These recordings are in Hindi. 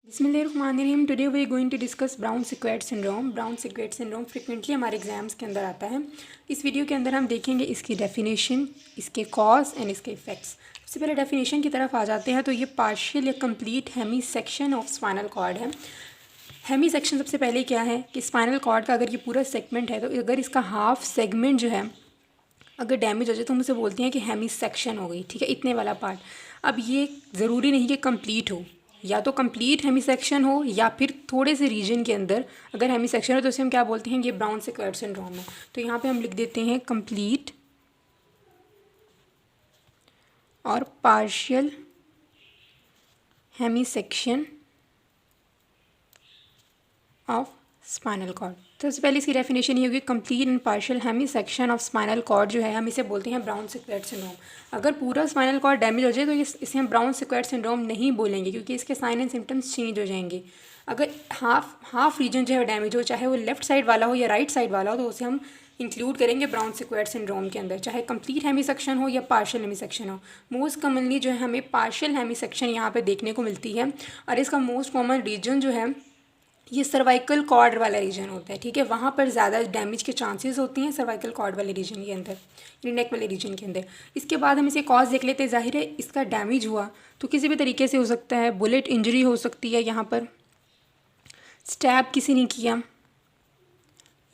बिस्मिल्लाहिर्रहमानिर्रहीम। Today we are going to discuss Brown Sequard syndrome. Brown Sequard syndrome frequently हमारे एग्जाम्स के अंदर आता है। इस वीडियो के अंदर हम देखेंगे इसकी डेफिनेशन, इसके कॉज एंड इसके इफेक्ट्स। सबसे पहले डेफिनेशन की तरफ आ जाते हैं। तो ये पार्शियल या complete hemisection of spinal cord है। हेमी सेक्शन सबसे पहले क्या है कि स्पाइनल कॉर्ड का अगर ये पूरा सेगमेंट है, तो अगर इसका हाफ सेगमेंट जो है अगर डैमेज हो जाए तो हम उसे बोलते हैं कि हेमी सेक्शन हो गई। ठीक है, इतने वाला पार्ट। अब ये ज़रूरी नहीं कि कंप्लीट हो, या तो कंप्लीट हेमी सेक्शन हो या फिर थोड़े से रीजन के अंदर अगर हेमी सेक्शन हो तो उसे हम क्या बोलते हैं, ये ब्राउन सिक्वेट सिंड्रोम है। तो यहाँ पे हम लिख देते हैं कंप्लीट और partial hemisection of spinal cord. तो सबसे पहले इसकी डेफिनेशन ये होगी, complete and partial hemisection of spinal cord जो है हम इसे बोलते हैं ब्राउन सिक्वेट सिंड्रोम। अगर पूरा स्पाइनल कॉर्ड डैमेज हो जाए तो इसे हम ब्राउन सिक्वेट सिंड्रोम नहीं बोलेंगे, क्योंकि इसके साइन एंड सिम्टम्स चेंज हो जाएंगे। अगर हाफ रीजन जो है डैमेज हो, चाहे वो लेफ्ट साइड वाला हो या राइट साइड वाला हो, तो उसे हम इंक्लूड करेंगे ब्राउन सिक्वेट सिंड्रोम के अंदर, चाहे कंप्लीट हेमी सेक्शन हो या पार्शियल हेमी सेक्शन हो। मोस्ट कॉमनली जो है हमें पार्शियल हेमी सेक्शन यहाँ पे देखने को मिलती है, और इसका मोस्ट कॉमन रीजन जो है ये सर्वाइकल कॉर्ड वाला रीजन होता है। ठीक है, वहाँ पर ज़्यादा डैमेज के चांसेस होती हैं सर्वाइकल कॉर्ड वाले रीजन के अंदर, नेक वाले रीजन के अंदर। इसके बाद हम इसे कॉज देख लेते हैं। जाहिर है इसका डैमेज हुआ तो किसी भी तरीके से हो सकता है। बुलेट इंजरी हो सकती है, यहाँ पर स्टैब किसी ने किया,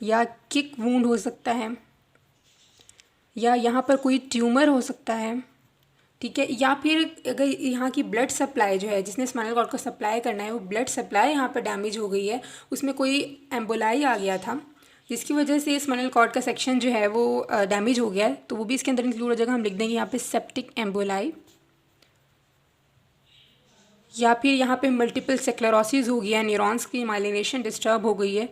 या किक वूंड हो सकता है, या यहाँ पर कोई ट्यूमर हो सकता है। ठीक है, या फिर अगर यहाँ की ब्लड सप्लाई जो है, जिसने स्पाइनल कॉर्ड को सप्लाई करना है, वो ब्लड सप्लाई यहाँ पर डैमेज हो गई है, उसमें कोई एम्बोलाई आ गया था जिसकी वजह से स्पाइनल कॉर्ड का सेक्शन जो है वो डैमेज हो गया है, तो वो भी इसके अंदर इंक्लूड हो जाएगा। हम लिख देंगे यहाँ पे सेप्टिक एम्बोलाई। या फिर यहाँ पे मल्टीपल स्क्लेरोसिस हो गया, न्यूरॉन्स की माइलिनेशन डिस्टर्ब हो गई है।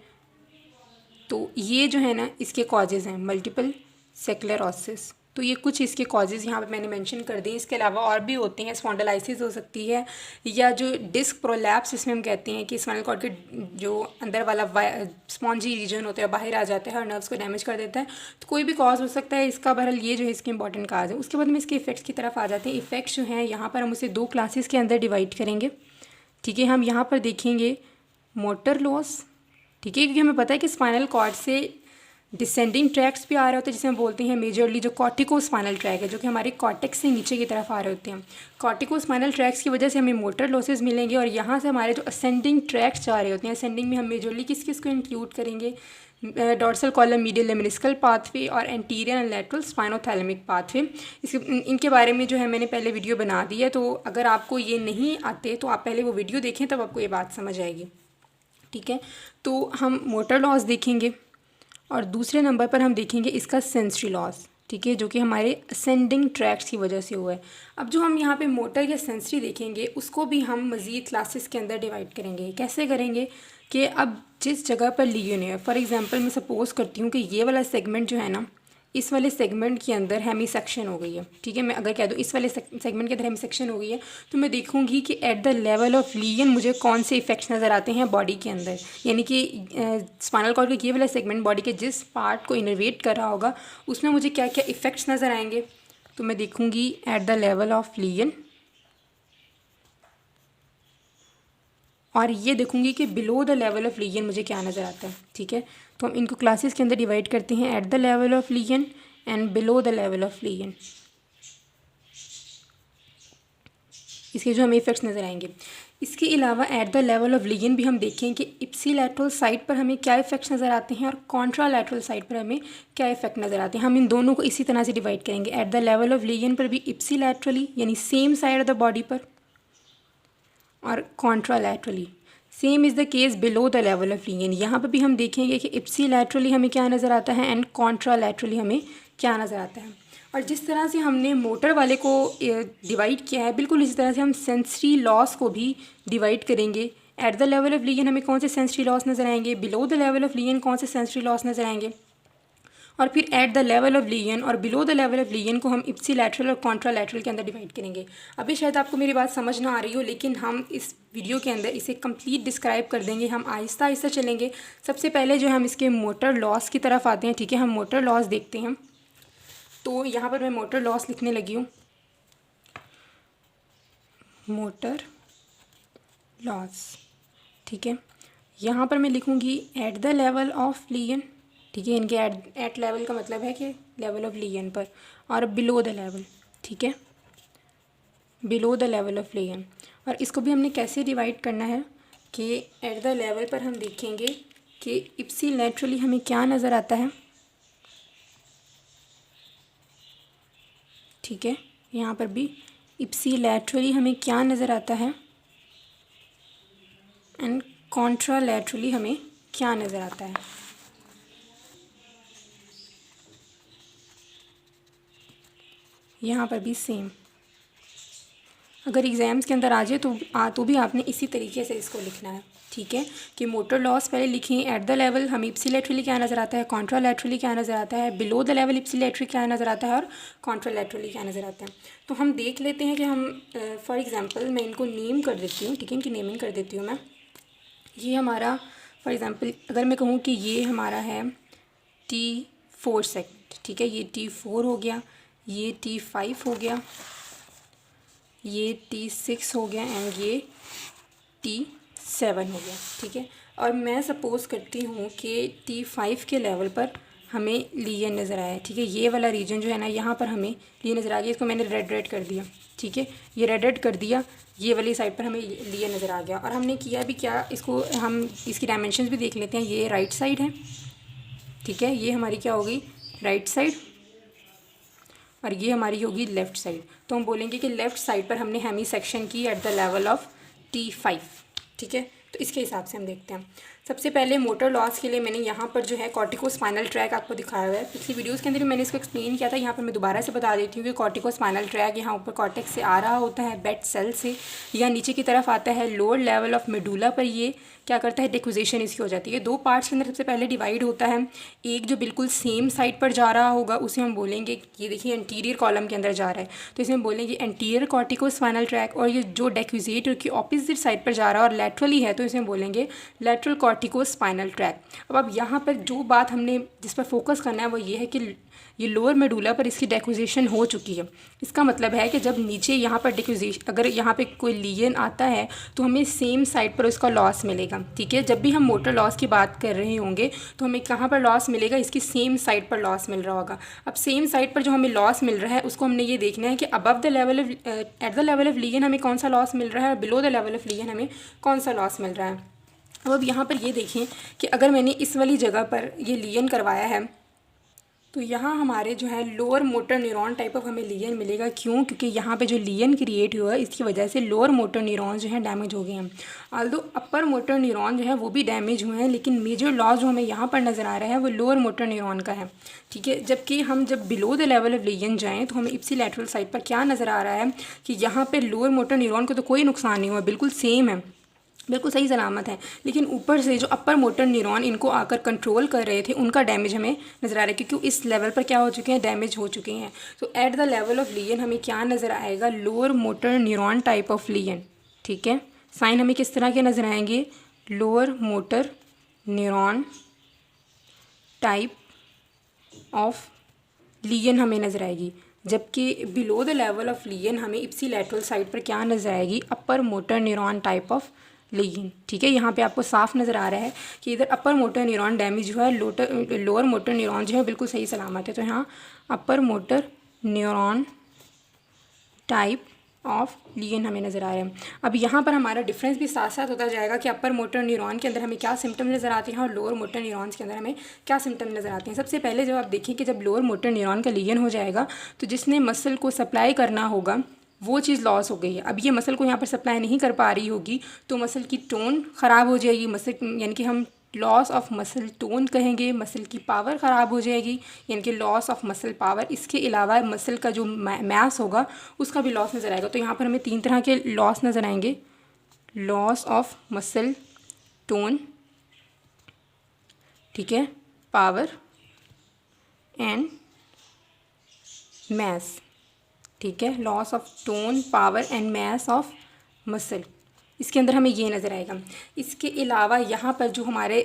तो ये जो है ना इसके कॉजेज़ हैं, मल्टीपल स्क्लेरोसिस। तो ये कुछ इसके कॉजेज़ यहाँ पे मैंने मेंशन कर दिए। इसके अलावा और भी होते हैं, स्पॉन्डिलाइसिस हो सकती है, या जो डिस्क प्रोलैप्स इसमें हम कहते हैं कि स्पाइनल कॉर्ड के जो अंदर वाला स्पॉन्जी रीजन होता है बाहर आ जाता है और नर्व्स को डैमेज कर देता है। तो कोई भी कॉज हो सकता है इसका। बहरहाल ये जो है इसके इंपॉर्टेंट काज है। उसके बाद में इसके इफेक्ट्स की तरफ आ जाते हैं। इफेक्ट्स जो हैं यहाँ पर हम उसे दो क्लासेस के अंदर डिवाइड करेंगे। ठीक है, हम यहाँ पर देखेंगे मोटर लॉस। ठीक है, क्योंकि हमें पता है कि स्पाइनल कॉर्ड से डिसेंडिंग ट्रैक्स भी आ रहे होते हैं, जिसे हम बोलते हैं मेजरली जो कॉर्टिको स्पाइनल ट्रैक है, जो कि हमारे कॉर्टेक्स से नीचे की तरफ आ रहे होते हैं। कॉर्टिको स्पाइनल ट्रैक्स की वजह से हमें मोटर लॉसेस मिलेंगे, और यहाँ से हमारे जो असेंडिंग ट्रैक्स जा रहे होते हैं, असेंडिंग में हम मेजरली किस किस को इंक्लूड करेंगे, डॉर्सल कॉलम, मीडियल लेमिनिस्कल पाथवे और anterior and lateral spinothalamic pathway. इनके बारे में जो है मैंने पहले वीडियो बना दी है, तो अगर आपको ये नहीं आते तो आप पहले वो वीडियो देखें, तब आपको ये बात समझ आएगी। ठीक है, तो हम मोटर लॉस देखेंगे, और दूसरे नंबर पर हम देखेंगे इसका सेंसरी लॉस। ठीक है, जो कि हमारे असेंडिंग ट्रैक्स की वजह से हुआ है। अब जो हम यहाँ पे मोटर या सेंसरी देखेंगे, उसको भी हम मज़ीद क्लासेस के अंदर डिवाइड करेंगे। कैसे करेंगे कि अब जिस जगह पर लिगन है, फॉर एग्जांपल मैं सपोज़ करती हूँ कि ये वाला सेगमेंट जो है ना, इस वाले सेगमेंट के अंदर हेमी सेक्शन हो गई है। ठीक है, मैं अगर कह दूँ इस वाले सेगमेंट के अंदर हेमी सेक्शन हो गई है, तो मैं देखूंगी कि at the level of legion मुझे कौन से इफेक्ट्स नज़र आते हैं बॉडी के अंदर। यानी कि स्पाइनल कॉर्ड का ये वाला सेगमेंट बॉडी के जिस पार्ट को इनर्वेट कर रहा होगा, उसमें मुझे क्या क्या इफेक्ट्स नज़र आएंगे। तो मैं देखूंगी eight the level of lesion, और ये देखूंगी कि below the level of legion मुझे क्या नज़र आता है। ठीक है, तो हम इनको क्लासेस के अंदर डिवाइड करते हैं, eight the level of legion and below the level of legion. इसके जो हमें इफेक्ट्स नज़र आएंगे। इसके अलावा eight the level of legion भी हम देखें कि इप्सीलैटरल साइड पर हमें क्या इफेक्ट्स नज़र आते हैं, और कॉन्ट्रालैटरल साइड पर हमें क्या इफेक्ट नज़र आते हैं। हम इन दोनों को इसी तरह से डिवाइड करेंगे। At the level of lesion पर भी इप्सीलैटरली, यानी same side of the body पर, और contralaterally. Same is the case below the level of lesion. यहाँ पर भी हम देखेंगे कि इप्सीलैटरली हमें क्या नज़र आता है एंड कॉन्ट्रालैटरली हमें क्या नज़र आता है। और जिस तरह से हमने मोटर वाले को डिवाइड किया है, बिल्कुल इसी तरह से हम सेंसरी लॉस को भी डिवाइड करेंगे। At the level of lesion हमें कौन से सेंसरी लॉस नज़र आएंगे, below the level of lesion कौन से सेंसरी लॉस नज़र आएंगे, और फिर at the level of lesion और below the level of lesion को हम इप्सीलैटरल और कॉन्ट्रालैटरल के अंदर डिवाइड करेंगे। अभी शायद आपको मेरी बात समझ ना आ रही हो, लेकिन हम इस वीडियो के अंदर इसे कंप्लीट डिस्क्राइब कर देंगे। हम आहिस्ता आहिस्ता चलेंगे। सबसे पहले जो हम इसके मोटर लॉस की तरफ आते हैं। ठीक है, हम मोटर लॉस देखते हैं। तो यहाँ पर मैं मोटर लॉस लिखने लगी हूँ, मोटर लॉस। ठीक है। यहाँ पर मैं लिखूँगी eight the level of legion, ठीक है। इनके एट लेवल का मतलब है कि लेवल ऑफ लीजन पर, और बिलो द लेवल, ठीक है, below the level of lesion. और इसको भी हमने कैसे डिवाइड करना है कि एट द लेवल पर हम देखेंगे कि इप्सी लैटरली हमें क्या नज़र आता है, ठीक है। यहाँ पर भी इप्सी लैटरली हमें क्या नज़र आता है एंड कॉन्ट्रा लैटरली हमें क्या नज़र आता है। यहाँ पर भी सेम, अगर एग्ज़ाम्स के अंदर आ जाए तो भी आपने इसी तरीके से इसको लिखना है, ठीक है। कि मोटर लॉस पहले लिखें, एट द लेवल हमें इप्सी लैटरली क्या नज़र आता है, कॉन्ट्रा लैटरली क्या नज़र आता है, बिलो द लेवल इप्सी लैटरली क्या नज़र आता है, और कॉन्ट्रा लैटरली क्या नज़र आता है। तो हम देख लेते हैं कि हम फॉर एग्ज़ाम्पल मैं इनको नेम कर देती हूँ, ठीक है, इनकी नेमिंग कर देती हूँ मैं। ये हमारा फॉर एग्ज़ाम्पल अगर मैं कहूँ कि ये हमारा है T4 सेगमेंट, ठीक है, ये T4 हो गया, ये T5 हो गया, ये T6 हो गया एंड ये T7 हो गया, ठीक है। और मैं सपोज़ करती हूँ कि T5 के लेवल पर हमें लीजन नज़र आया, ठीक है। ये वाला रीजन जो है ना, यहाँ पर हमें लीजन नज़र आ गया, इसको मैंने रेड कर दिया, ठीक है, ये रेड कर दिया, ये वाली साइड पर हमें लीजन नज़र आ गया। और हमने किया भी क्या, इसको हम इसकी डायमेंशंस भी देख लेते हैं। ये राइट साइड है, ठीक है, ये हमारी क्या होगी राइट साइड, और ये हमारी होगी लेफ़्ट साइड। तो हम बोलेंगे कि लेफ़्ट साइड पर हमने हेमी सेक्शन की eight the level of T5, ठीक है। तो इसके हिसाब से हम देखते हैं। सबसे पहले मोटर लॉस के लिए मैंने यहाँ पर जो है कॉर्टिकोस्पाइनल ट्रैक आपको दिखाया हुआ है। पिछली वीडियोस के अंदर भी मैंने इसको एक्सप्लेन किया था, यहाँ पर मैं दोबारा से बता देती हूँ कि कॉर्टिकोस्पाइनल ट्रैक यहाँ ऊपर कॉर्टेक्स से आ रहा होता है, बेड सेल से, या नीचे की तरफ आता है लोअर लेवल ऑफ मेडुला पर। ये क्या करता है, डिक्विजिशन इसकी हो जाती है। दो पार्ट्स के अंदर सबसे पहले डिवाइड होता है। एक जो बिल्कुल सेम साइड पर जा रहा होगा उसे हम बोलेंगे, ये देखिए एंटीरियर कॉलम के अंदर जा रहा है तो इसे हम बोलेंगे एंटीरियर कॉर्टिकोस्पाइनल ट्रैक। और ये जो डिक्विजिट की ऑपोजिट साइड पर जा रहा है और लैटरली है तो इसे हम बोलेंगे लैटरल कॉर्टिकोस्पाइनल ट्रैक। अब यहाँ पर जो बात हमने जिस पर फोकस करना है वो ये है कि ये लोअर मेडुला पर इसकी डिक्विजिशन हो चुकी है। इसका मतलब है कि जब नीचे यहाँ पर डिक्विजिशन, अगर यहाँ पे कोई लीजन आता है तो हमें सेम साइड पर उसका लॉस मिलेगा, ठीक है। जब भी हम मोटर लॉस की बात कर रहे होंगे तो हमें कहाँ पर लॉस मिलेगा, इसकी सेम साइड पर लॉस मिल रहा होगा। अब सेम साइड पर जो हमें लॉस मिल रहा है उसको हमने ये देखना है कि above the level of eight the level of lesion हमें कौन सा लॉस मिल रहा है और below the level of lesion हमें कौन सा लॉस मिल रहा है। अब यहाँ पर ये देखें कि अगर मैंने इस वाली जगह पर ये लीजन करवाया है तो यहाँ हमारे जो है lower motor neuron type of हमें लीजन मिलेगा। क्यों? क्योंकि यहाँ पे जो लीजन क्रिएट हुआ है इसकी वजह से लोअर मोटर न्यूरॉन जो है डैमेज हो गए हैं। ऑल्दो अपर मोटर न्यूरॉन जो है वो भी डैमेज हुए हैं, लेकिन मेजर लॉस जो हमें यहाँ पर नज़र आ रहा है वो लोअर मोटर न्यूरॉन का है, ठीक है। जबकि हम जब below the level of legion जाएँ तो हमें इप्सी लैटरल साइड पर क्या नज़र आ रहा है कि यहाँ पर लोअर मोटर न्यूरॉन को तो कोई नुकसान नहीं हुआ, बिल्कुल सेम है, बिल्कुल सही सलामत है। लेकिन ऊपर से जो अपर मोटर न्यूरॉन इनको आकर कंट्रोल कर रहे थे उनका डैमेज हमें नज़र आ रहा है, क्योंकि इस लेवल पर क्या हो चुके हैं, डैमेज हो चुके हैं। तो eight the level of lesion हमें क्या नज़र आएगा, lower motor neuron type of legion, ठीक है। साइन हमें किस तरह के नज़र आएंगे, lower motor neuron type of lesion हमें नज़र आएगी। जबकि below the level of lesion हमें इप्सी लैटरल साइड पर क्या नज़र आएगी, upper motor neuron type of legion, ठीक है। यहाँ पे आपको साफ नज़र आ रहा है कि इधर अपर मोटर न्यूरॉन डैमेज हुआ है, लोअर मोटर न्यूरॉन जो है बिल्कुल सही सलामत है। तो यहाँ upper motor neuron type of lesion हमें नज़र आ रहा है। अब यहाँ पर हमारा डिफरेंस भी साथ साथ होता जाएगा कि अपर मोटर न्यूरॉन के अंदर हमें क्या सिम्टम नज़र आते हैं और लोअर मोटर न्यूरॉन्स के अंदर हमें क्या सिम्टम नज़र आते हैं। सबसे पहले जब आप देखें कि जब लोअर मोटर न्यूरॉन का लीजन हो जाएगा तो जिसने मसल को सप्लाई करना होगा वो चीज़ लॉस हो गई है। अब ये मसल को यहाँ पर सप्लाई नहीं कर पा रही होगी तो मसल की टोन ख़राब हो जाएगी, मसल यानी कि हम लॉस ऑफ मसल टोन कहेंगे, मसल की पावर ख़राब हो जाएगी यानी कि लॉस ऑफ मसल पावर। इसके अलावा मसल का जो मैस होगा उसका भी लॉस नज़र आएगा। तो यहाँ पर हमें 3 तरह के लॉस नज़र आएंगे, लॉस ऑफ मसल टोन, ठीक है, पावर एंड मैस, ठीक है, loss of tone, power and mass of muscle, इसके अंदर हमें ये नज़र आएगा। इसके अलावा यहाँ पर जो हमारे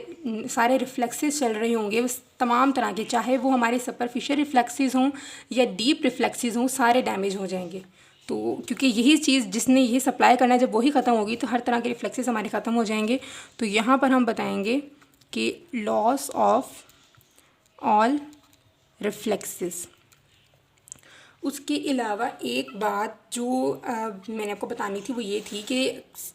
सारे रिफ्लेक्सेस चल रहे होंगे उस तमाम तरह के, चाहे वो हमारे सुपरफिशियल रिफ्लेक्सेस हों या डीप रिफ्लेक्सेस हों, सारे डैमेज हो जाएंगे। तो क्योंकि यही चीज़ जिसने ये सप्लाई करना है जब वही ख़त्म होगी तो हर तरह के रिफ्लेक्सेस हमारे ख़त्म हो जाएंगे। तो यहाँ पर हम बताएंगे कि लॉस ऑफ ऑल रिफ्लेक्सेस। उसके अलावा एक बात जो मैंने आपको बतानी थी वो ये थी कि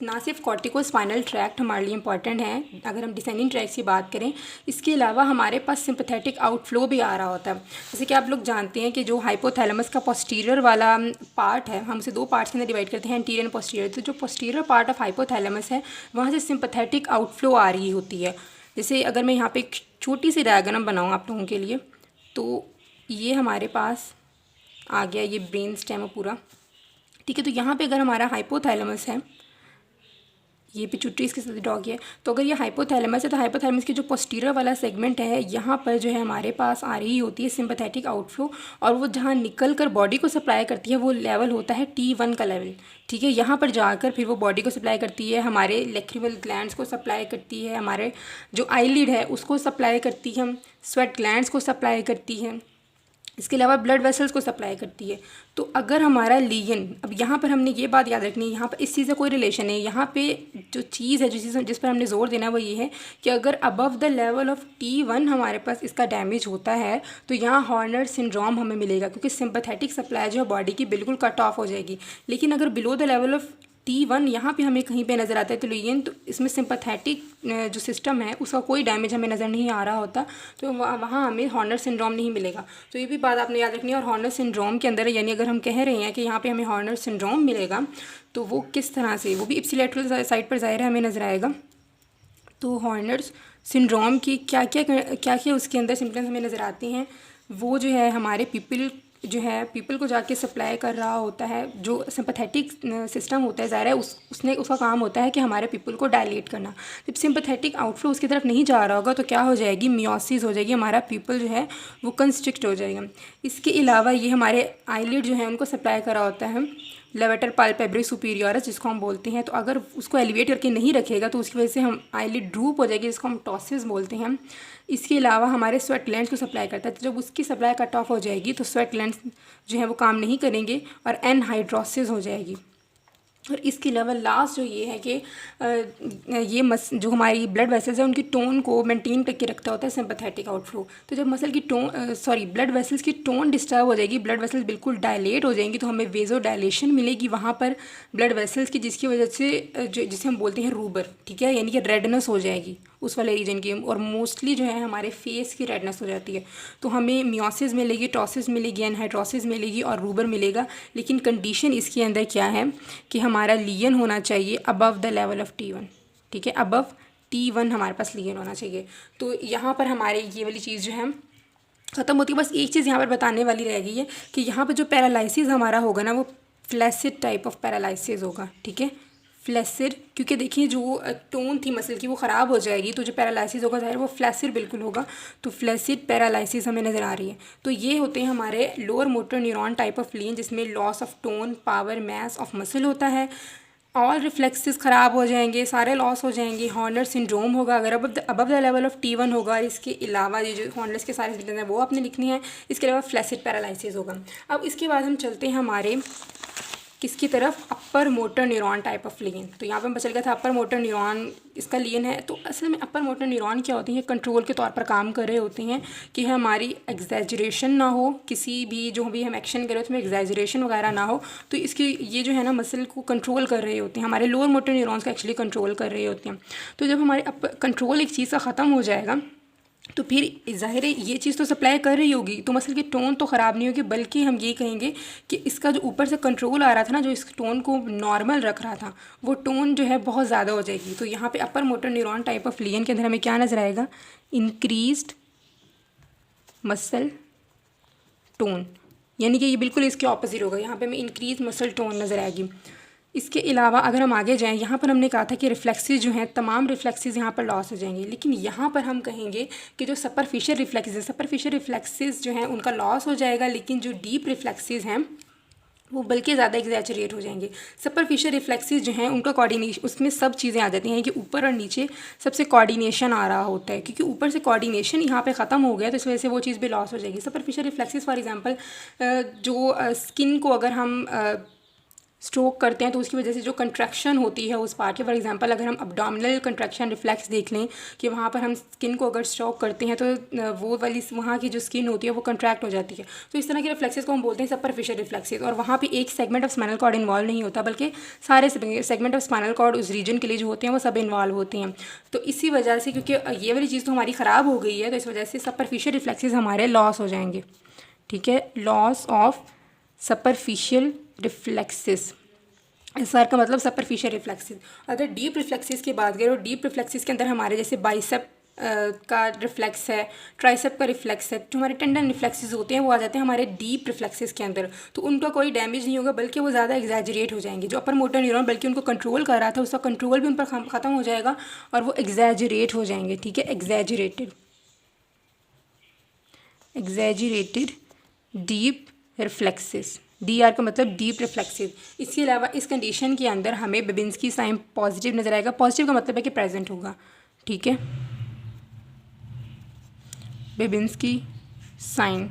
ना सिर्फ कॉर्टिको स्पाइनल ट्रैक्ट हमारे लिए इम्पॉर्टेंट है अगर हम डिसेंडिंग ट्रैक्ट की बात करें, इसके अलावा हमारे पास सिंपैथेटिक आउटफ्लो भी आ रहा होता है। जैसे कि आप लोग जानते हैं कि जो हाइपोथैलेमस का पोस्टीरियर वाला पार्ट है, हम उसे दो पार्ट्स के अंदर डिवाइड करते हैं, एंटीरियर एंड पोस्टीरियर। तो जो पोस्टीरियर पार्ट ऑफ हाइपोथैलेमस है वहाँ से सिंपैथेटिक आउटफ्लो आ रही होती है। जैसे अगर मैं यहाँ पर एक छोटी सी डायग्राम बनाऊँ आप लोगों के लिए, तो ये हमारे पास आ गया ये ब्रेन स्टेम पूरा, ठीक है। तो यहाँ पे अगर हमारा हाइपोथैलेमस है, ये पिट्यूटरी इसके साथ ड्रॉ किया है, तो अगर ये हाइपोथैलेमस है तो हाइपोथैलेमस की जो पोस्टीरियर वाला सेगमेंट है यहाँ पर जो है हमारे पास आ रही होती है सिंपैथेटिक आउटफ्लो, और वो जहाँ निकल कर बॉडी को सप्लाई करती है वो लेवल होता है T1 का लेवल, ठीक है। यहाँ पर जाकर फिर वो बॉडी को सप्लाई करती है, हमारे लैक्रिमल ग्लैंड्स को सप्लाई करती है, हमारे जो आईलिड है उसको सप्लाई करती है, स्वेट ग्लैंड्स को सप्लाई करती है, इसके अलावा ब्लड वेसल्स को सप्लाई करती है। तो अगर हमारा लीजन, अब यहाँ पर हमने ये बात याद रखनी है, यहाँ पर इस चीज़ से कोई रिलेशन नहीं है। यहाँ पे जो चीज़ है जिस पर हमने जोर देना है वो ये है कि अगर above the level of T1 हमारे पास इसका डैमेज होता है तो यहाँ हॉर्नर सिंड्रोम हमें मिलेगा, क्योंकि सिंपैथेटिक सप्लाई जो है बॉडी की बिल्कुल कट ऑफ हो जाएगी। लेकिन अगर below the level of T1 यहाँ पे हमें कहीं पे नज़र आता है तो लीजन, तो इसमें सिंपैथेटिक जो सिस्टम है उसका कोई डैमेज हमें नज़र नहीं आ रहा होता, तो वहाँ हमें हॉर्नर सिंड्रोम नहीं मिलेगा। तो ये भी बात आपने याद रखनी है। और हॉर्नर सिंड्रोम के अंदर यानी अगर हम कह रहे हैं कि यहाँ पे हमें हॉर्नर सिंड्रोम मिलेगा तो वो किस तरह से, वो भी इप्सिलेटरल साइड पर ज़ाहिर है हमें नज़र आएगा। तो हॉर्नर सिंड्रोम की क्या क्या उसके अंदर सिम्टम्स हमें नज़र आते हैं, वो जो है हमारे पीपल को जाके सप्लाई कर रहा होता है। जो सिंपैथेटिक सिस्टम होता है ज़ाहिर है उसका काम होता है कि हमारे पीपल को डायलेट करना। जब सिंपैथेटिक आउटफ्लो उसकी तरफ नहीं जा रहा होगा तो क्या हो जाएगी, मियोसिस हो जाएगी, हमारा पीपल जो है वो कंस्ट्रिक्ट हो जाएगा। इसके अलावा ये हमारे आईलिड जो है उनको सप्लाई कर रहा होता है लेवेटर पाल्पेब्री सुपीरियरस जिसको हम बोलते हैं। तो अगर उसको एलिवेट करके नहीं रखेगा तो उसकी वजह से हम आईलिड ड्रूप हो जाएगी, जिसको हम टॉसिस बोलते हैं। इसके अलावा हमारे स्वेट ग्लैंड्स को सप्लाई करता है, तो जब उसकी सप्लाई कट ऑफ हो जाएगी तो स्वेट ग्लैंड्स जो है वो काम नहीं करेंगे और एनहाइड्रोसिस हो जाएगी। और इसके अलावा लास्ट जो ये है कि ये जो हमारी ब्लड वेसल्स है उनकी टोन को मेंटेन करके रखता होता है सिंपैथेटिक आउटफ्लो। तो जब मसल की ब्लड वेसल्स की टोन डिस्टर्ब हो जाएगी, ब्लड वेसल्स बिल्कुल डायलेट हो जाएंगी, तो हमें वेजो डायलेशन मिलेगी वहाँ पर ब्लड वेसल्स की, जिसकी वजह से जिसे हम बोलते हैं रूबर, ठीक है, यानी कि रेडनेस हो जाएगी उस वाले रीजन की। और मोस्टली जो है हमारे फेस की रेडनेस हो जाती है। तो हमें मियोसिस मिलेगी, टॉसिस मिलेगी, एनहाइड्रोसिस मिलेगी और रूबर मिलेगा। लेकिन कंडीशन इसके अंदर क्या है कि हमारा लीजन होना चाहिए above the level of T1, ठीक है, अबव T1 हमारे पास लीजन होना चाहिए। तो यहाँ पर हमारे ये वाली चीज़ जो है ख़त्म होती है। बस एक चीज़ यहाँ पर बताने वाली रह गई है कि यहाँ पर जो पैरालिसिस हमारा होगा ना वो फ्लैसिड टाइप ऑफ पैरालिसिस होगा, ठीक है, फ्लैसिड, क्योंकि देखिए जो टोन थी मसल की वो ख़राब हो जाएगी, तो जो पैरालिसिस होगा ज़ाहिर वो फ्लैसिड बिल्कुल होगा। तो फ्लैसिड पैरालिसिस हमें नज़र आ रही है। तो ये होते हैं हमारे lower motor neuron type of lesion, जिसमें loss of tone, power, mass of muscle होता है। ऑल रिफ्लेक्सेस ख़राब हो जाएंगे, सारे लॉस हो जाएंगे। हॉर्नर सिंड्रोम होगा अगर above the level of T1 होगा। इसके अलावा ये जो हॉर्नर्स के सारे सिम्टम्स हैं वो आपने लिखने हैं। इसके अलावा फ्लैसिड पैरालिसिस होगा। अब इसके बाद हम चलते हैं हमारे किसकी तरफ, upper motor neuron type of legion. तो यहाँ पे हम चल गया था अपर मोटर न्यूरॉन इसका लीजन है। तो असल में अपर मोटर न्यूरॉन क्या होती है, कंट्रोल के तौर पर काम कर रहे होते हैं कि हमारी एग्जैजरेशन ना हो, किसी भी जो भी हम एक्शन करें उसमें एग्जैजरेशन वगैरह ना हो। तो इसकी ये जो है ना मसल को कंट्रोल कर रहे होते हैं, हमारे लोअर मोटर न्यूरॉन्स को एक्चुअली कंट्रोल कर रहे होते हैं। तो जब हमारे कंट्रोल एक चीज़ का ख़त्म हो जाएगा तो फिर ज़ाहिर है ये चीज़ तो सप्लाई कर रही होगी, तो मसल की टोन तो ख़राब नहीं होगी, बल्कि हम ये कहेंगे कि इसका जो ऊपर से कंट्रोल आ रहा था ना, जो इस टोन को नॉर्मल रख रहा था, वो टोन जो है बहुत ज़्यादा हो जाएगी। तो यहाँ पे upper motor neuron type of legion के अंदर हमें क्या नज़र आएगा, इंक्रीज्ड मसल टोन, यानी कि ये बिल्कुल इसके ऑपोजिट होगा। यहाँ पे हमें इंक्रीज मसल टोन नज़र आएगी। इसके अलावा अगर हम आगे जाएं, यहाँ पर हमने कहा था कि रिफ्लेक्सेस जो हैं तमाम रिफ्लेक्सेस यहाँ पर लॉस हो जाएंगे, लेकिन यहाँ पर हम कहेंगे कि जो सुपरफिशियल रिफ्लेक्सेस जो हैं उनका लॉस हो जाएगा, लेकिन जो डीप रिफ्लेक्सेस हैं वो बल्कि ज़्यादा एग्जैचुरेट हो जाएंगे। सुपरफिशियल रिफ्लेक्सेस जो हैं उनका कोऑर्डिनेशन, उसमें सब चीज़ें आ जाती हैं कि ऊपर और नीचे सबसे कोऑर्डिनेशन आ रहा होता है, क्योंकि ऊपर से कोऑर्डिनेशन यहाँ पे ख़त्म हो गया तो इस वजह से वो चीज़ भी लॉस हो जाएगी। सुपरफिशियल रिफ्लेक्सेस फॉर एग्जांपल जो स्किन को अगर हम स्ट्रोक करते हैं तो उसकी वजह से जो कंट्रैक्शन होती है उस पार्ट के, फॉर एग्जांपल अगर हम अब्डोमिनल कंट्रैक्शन रिफ्लेक्स देख लें कि वहाँ पर हम स्किन को अगर स्ट्रोक करते हैं तो वो वाली वहाँ की जो स्किन होती है वो कंट्रैक्ट हो जाती है। तो इस तरह के रिफ्लेक्सेस को हम बोलते हैं सुपरफिशियल रिफ्लेक्सेस, और वहाँ पे एक segment of spinal cord involve नहीं होता बल्कि सारे सेगमेंट ऑफ स्पाइनल कॉर्ड उस रीजन के लिए जो होते हैं वो सब इन्वॉल्व होते हैं। तो इसी वजह से, क्योंकि ये वाली चीज़ तो हमारी ख़राब हो गई है, तो इस वजह से सुपरफिशियल रिफ्लेक्सेस हमारे लॉस हो जाएंगे। ठीक है, loss of superficial reflexes, sir का मतलब सुपरफिशियल रिफ्लेक्सेस। अगर डीप रिफ्लेक्सेस की बात करें, डीप रिफ्लेक्सेस के अंदर हमारे जैसे बाइसेप का रिफ्लेक्स है, ट्राइसेप का रिफ्लेक्स है, जो हमारे टेंडन रिफ्लेक्सेस होते हैं वो आ जाते हैं हमारे डीप रिफ्लेक्सेस के अंदर। तो उनका कोई डैमेज नहीं होगा बल्कि वो ज़्यादा एग्जैजरेट हो जाएंगे। जो अपर मोटर न्यूरॉन बल्कि उनको कंट्रोल कर रहा था उसका कंट्रोल भी उन पर ख़त्म हो जाएगा और वो एग्जैजरेट हो जाएंगे। ठीक है, exaggerated deep reflexes, D R का मतलब डीप रिफ्लेक्सेस। इसके अलावा इस कंडीशन के अंदर हमें बेबिंस्की साइन पॉजिटिव नज़र आएगा। पॉजिटिव का मतलब है कि प्रेजेंट होगा। ठीक है, बेबिंस्की साइन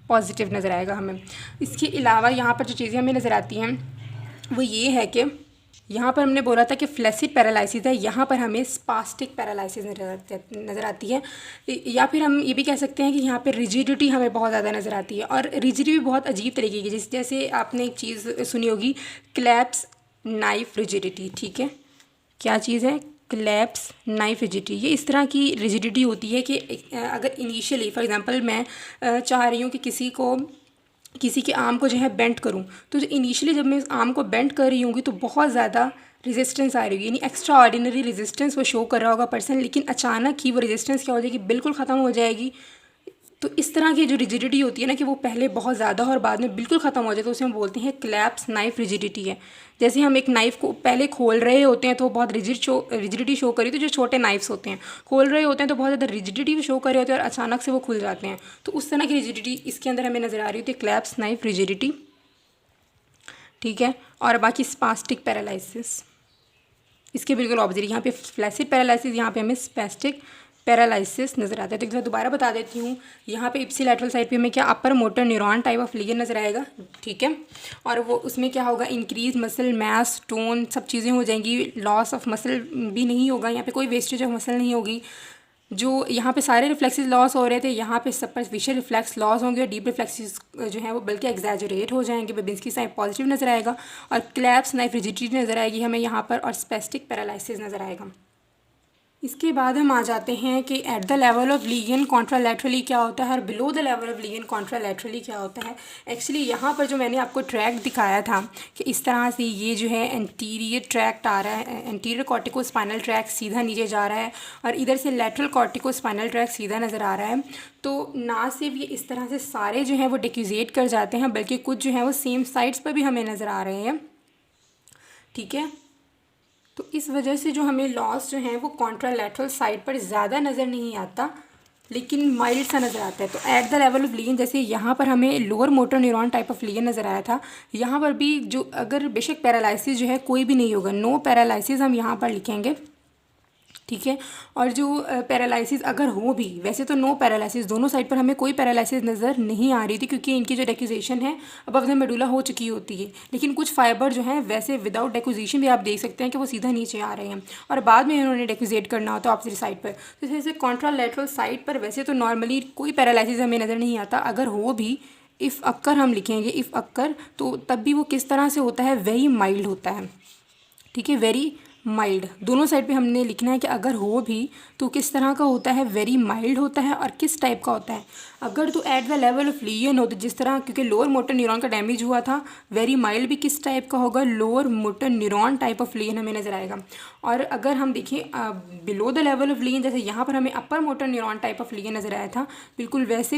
पॉजिटिव नज़र आएगा हमें। इसके अलावा यहाँ पर जो चीज़ें हमें नज़र आती हैं वो ये है कि यहाँ पर हमने बोला था कि फ्लैसिड पैरालिसिस है, यहाँ पर हमें स्पास्टिक पैरालिसिस नज़र आती है। या फिर हम ये भी कह सकते हैं कि यहाँ पर रिजिडिटी हमें बहुत ज़्यादा नज़र आती है, और रिजिडिटी भी बहुत अजीब तरीके की, जैसे आपने एक चीज़ सुनी होगी, क्लैप्स नाइफ रिजिडिटी। ठीक है, क्या चीज़ है? Clasp knife rigidity. ये इस तरह की रिजिडिटी होती है कि अगर इनिशियली फॉर एग्जांपल मैं चाह रही हूँ कि किसी के आर्म को जो है बेंड करूँ, तो जो इनिशियली जब मैं उस आर्म को बेंड कर रही होंगी तो बहुत ज़्यादा रेजिस्टेंस आ रही होगी, यानी एक्स्ट्रा ऑर्डिनरी रेजिस्टेंस वो शो कर रहा होगा पर्सन, लेकिन अचानक ही वो रेजिस्टेंस क्या हो जाएगी, बिल्कुल ख़त्म हो जाएगी। तो इस तरह की जो रिजिडिटी होती है ना कि वो पहले बहुत ज़्यादा और बाद में बिल्कुल ख़त्म हो जाए, तो उसे हम बोलते हैं क्लैप्स नाइफ रिजिडिटी है। जैसे हम एक नाइफ़ को पहले खोल रहे होते हैं तो बहुत रिजिडिटी शो करी, तो जो छोटे नाइफ्स होते हैं खोल रहे होते हैं तो बहुत ज़्यादा रिजिडिटी शो कर रहे होते हैं और अचानक से वो खुल जाते हैं। तो उस तरह की रिजिडिटी इसके अंदर हमें नज़र आ रही होती है, क्लैप्स नाइफ रिजिडिटी। ठीक है, और बाकी स्पास्टिक पैरालिसिस इसके बिल्कुल ऑपोजिट, यहाँ पे फ्लैसिड पैरालिसिस, यहाँ पे हमें स्पास्टिक पैरालिसिस नज़र आता है। तो एक बार दोबारा बता देती हूँ, यहाँ पे इप्सिलैटरल साइड पे हमें क्या upper motor neuron type of legion नज़र आएगा। ठीक है, और वो उसमें क्या होगा, इंक्रीज मसल मास, टोन, सब चीज़ें हो जाएंगी। लॉस ऑफ मसल भी नहीं होगा, यहाँ पे कोई वेस्टेज ऑफ मसल नहीं होगी। जो यहाँ पे सारे रिफ्लेक्सेस लॉस हो रहे थे, यहाँ पे सुपरफिशियल रिफ्लेक्स लॉस होंगे और डीप रिफ्लेक्सेस जो हैं वो बल्कि एग्जैजरेट हो जाएंगे। बेबिंस्की साइन पॉजिटिव नज़र आएगा और क्लैप्स नाइफ रिजिडिटी नज़र आएगी हमें यहाँ पर, और स्पेस्टिक पैरालिसिस नज़र आएगा। इसके बाद हम आ जाते हैं कि at the level of lesion contralaterally क्या होता है और below the level of lesion contralaterally क्या होता है। एक्चुअली यहाँ पर जो मैंने आपको ट्रैक दिखाया था कि इस तरह से ये जो है एंटीरियर ट्रैक्ट आ रहा है, एंटीरियर कॉर्टिकोस्पाइनल ट्रैक सीधा नीचे जा रहा है और इधर से लैटरल कॉर्टिकोस्पाइनल ट्रैक सीधा नज़र आ रहा है। तो ना सिर्फ ये इस तरह से सारे जो हैं वो डिक्यूजेट कर जाते हैं, बल्कि कुछ जो हैं वो सेम साइड्स पर भी हमें नज़र आ रहे हैं। ठीक है, तो इस वजह से जो हमें लॉस जो है वो कॉन्ट्रालैटरल साइड पर ज़्यादा नज़र नहीं आता, लेकिन माइल्ड सा नज़र आता है। तो eight the level of legion, जैसे यहाँ पर हमें lower motor neuron type of legion नज़र आया था, यहाँ पर भी जो अगर बेशक पैरालिसिस जो है कोई भी नहीं होगा, नो पैरालिसिस हम यहाँ पर लिखेंगे। ठीक है, और जो पैरालिसिस अगर हो भी, वैसे तो नो पैरालिसिस, दोनों साइड पर हमें कोई पैरालिसिस नज़र नहीं आ रही थी क्योंकि इनकी जो डेक्यूजेशन है अबव द मेडुला हो चुकी होती है। लेकिन कुछ फाइबर जो हैं वैसे विदाउट डेक्यूजेशन भी आप देख सकते हैं कि वो सीधा नीचे आ रहे हैं और बाद में उन्होंने डेक्यूजेट करना होता है ऑपोजिट साइड पर। तो जैसे कॉन्ट्रालैटरल साइड पर वैसे तो नॉर्मली कोई पैरालिसिस हमें नज़र नहीं आता, अगर हो भी इफ़ अक्कर हम लिखेंगे, इफ़ अक्कर, तो तब भी वो किस तरह से होता है, वेरी माइल्ड होता है। ठीक है, वेरी माइल्ड, दोनों साइड पे हमने लिखना है कि अगर हो भी तो किस तरह का होता है, वेरी माइल्ड होता है और किस टाइप का होता है। अगर तो eight the level of legion हो तो जिस तरह, क्योंकि लोअर मोटर न्यूरॉन का डैमेज हुआ था, वेरी माइल्ड भी किस टाइप का होगा, lower motor neuron type of lesion हमें नज़र आएगा। और अगर हम देखें below the level of legion, जैसे यहाँ पर हमें upper motor neuron type of legion नज़र आया था, बिल्कुल वैसे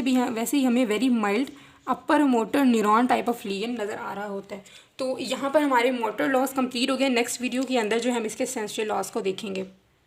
ही हमें very mild upper motor neuron type of legion नज़र आ रहा होता है। तो यहाँ पर हमारे मोटर लॉस कंप्लीट हो गया। नेक्स्ट वीडियो के अंदर जो हम इसके सेंसरी लॉस को देखेंगे।